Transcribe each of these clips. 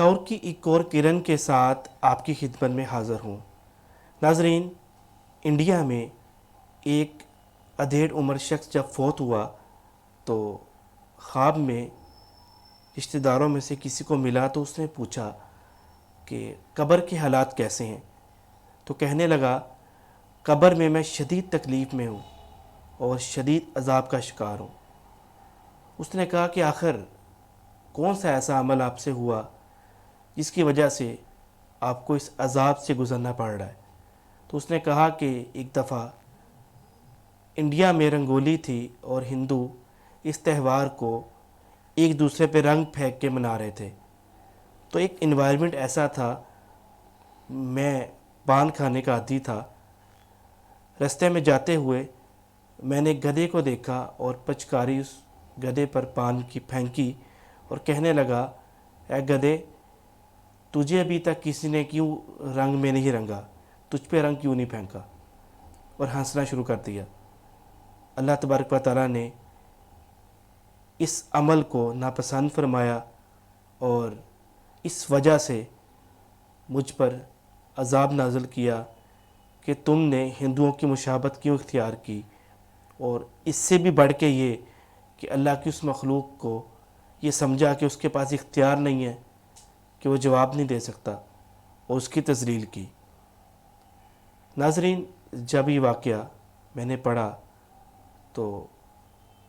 شعور کی ایک اور کرن کے ساتھ آپ کی خدمت میں حاضر ہوں۔ ناظرین، انڈیا میں ایک ادھیڑ عمر شخص جب فوت ہوا تو خواب میں رشتہ داروں میں سے کسی کو ملا تو اس نے پوچھا کہ قبر کے حالات کیسے ہیں، تو کہنے لگا قبر میں میں شدید تکلیف میں ہوں اور شدید عذاب کا شکار ہوں۔ اس نے کہا کہ آخر کون سا ایسا عمل آپ سے ہوا جس کی وجہ سے آپ کو اس عذاب سے گزرنا پڑ رہا ہے؟ تو اس نے کہا کہ ایک دفعہ انڈیا میں رنگولی تھی اور ہندو اس تہوار کو ایک دوسرے پہ رنگ پھینک کے منا رہے تھے، تو ایک انوائرمنٹ ایسا تھا، میں پان کھانے کا عادی تھا، رستے میں جاتے ہوئے میں نے گدھے کو دیکھا اور پچکاری اس گدھے پر پان کی پھینکی اور کہنے لگا، اے گدھے، تجھے ابھی تک کسی نے کیوں رنگ میں نہیں رنگا، تجھ پہ رنگ کیوں نہیں پھینکا، اور ہنسنا شروع کر دیا۔ اللہ تبارک و تعالیٰ نے اس عمل کو ناپسند فرمایا اور اس وجہ سے مجھ پر عذاب نازل کیا کہ تم نے ہندوؤں کی مشابہت کیوں اختیار کی، اور اس سے بھی بڑھ کے یہ کہ اللہ کی اس مخلوق کو یہ سمجھا کہ اس کے پاس اختیار نہیں ہے، کہ وہ جواب نہیں دے سکتا، اور اس کی تذلیل کی۔ ناظرین، جب یہ واقعہ میں نے پڑھا تو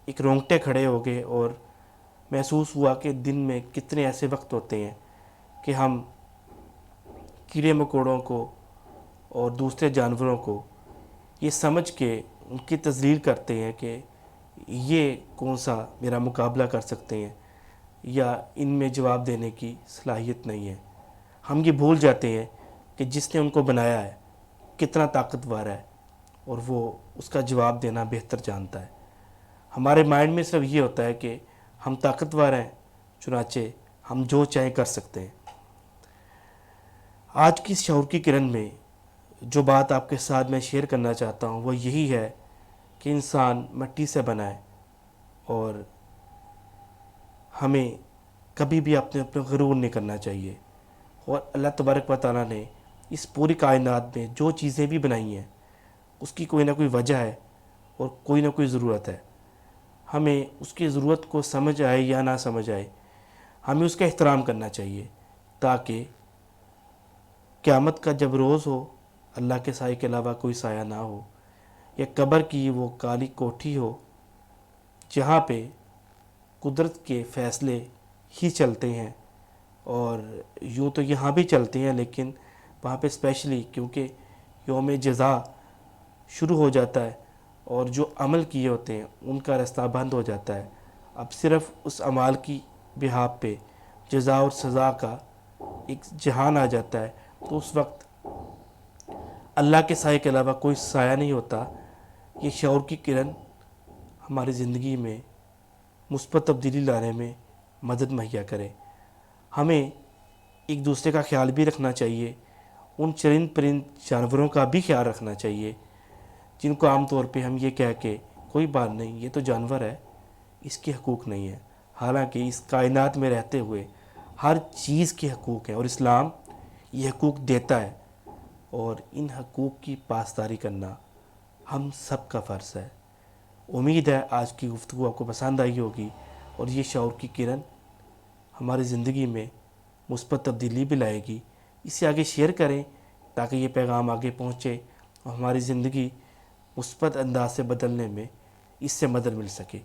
ایک رونگٹے کھڑے ہو گئے اور محسوس ہوا کہ دن میں کتنے ایسے وقت ہوتے ہیں کہ ہم کیڑے مکوڑوں کو اور دوسرے جانوروں کو یہ سمجھ کے ان کی تذلیل کرتے ہیں کہ یہ کون سا میرا مقابلہ کر سکتے ہیں یا ان میں جواب دینے کی صلاحیت نہیں ہے۔ ہم یہ بھول جاتے ہیں کہ جس نے ان کو بنایا ہے کتنا طاقتور ہے اور وہ اس کا جواب دینا بہتر جانتا ہے۔ ہمارے مائنڈ میں صرف یہ ہوتا ہے کہ ہم طاقتور ہیں، چنانچہ ہم جو چاہیں کر سکتے ہیں۔ آج کی شعور کی کرن میں جو بات آپ کے ساتھ میں شیئر کرنا چاہتا ہوں وہ یہی ہے کہ انسان مٹی سے بنا ہے اور ہمیں کبھی بھی اپنے اوپر غرور نہیں کرنا چاہیے، اور اللہ تبارک و تعالیٰ نے اس پوری کائنات میں جو چیزیں بھی بنائی ہیں اس کی کوئی نہ کوئی وجہ ہے اور کوئی نہ کوئی ضرورت ہے۔ ہمیں اس کی ضرورت کو سمجھ آئے یا نہ سمجھ آئے، ہمیں اس کا احترام کرنا چاہیے، تاکہ قیامت کا جب روز ہو اللہ کے سائے کے علاوہ کوئی سایہ نہ ہو، یا قبر کی وہ کالی کوٹھی ہو جہاں پہ قدرت کے فیصلے ہی چلتے ہیں، اور یوں تو یہاں بھی چلتے ہیں لیکن وہاں پہ اسپیشلی کیونکہ یوم جزا شروع ہو جاتا ہے اور جو عمل کیے ہوتے ہیں ان کا راستہ بند ہو جاتا ہے، اب صرف اس اعمال کی بہاپ پہ جزا اور سزا کا ایک جہان آ جاتا ہے، تو اس وقت اللہ کے سائے کے علاوہ کوئی سایہ نہیں ہوتا۔ یہ شعور کی کرن ہماری زندگی میں مثبت تبدیلی لانے میں مدد مہیا کرے۔ ہمیں ایک دوسرے کا خیال بھی رکھنا چاہیے، ان چرند پرند جانوروں کا بھی خیال رکھنا چاہیے جن کو عام طور پہ ہم یہ کہہ کے کوئی بات نہیں، یہ تو جانور ہے، اس کے حقوق نہیں ہے، حالانکہ اس کائنات میں رہتے ہوئے ہر چیز کے حقوق ہیں اور اسلام یہ حقوق دیتا ہے، اور ان حقوق کی پاسداری کرنا ہم سب کا فرض ہے۔ امید ہے آج کی گفتگو آپ کو پسند آئی ہوگی اور یہ شعور کی کرن ہماری زندگی میں مثبت تبدیلی بھی لائے گی۔ اسے آگے شیئر کریں تاکہ یہ پیغام آگے پہنچے اور ہماری زندگی مثبت انداز سے بدلنے میں اس سے مدد مل سکے۔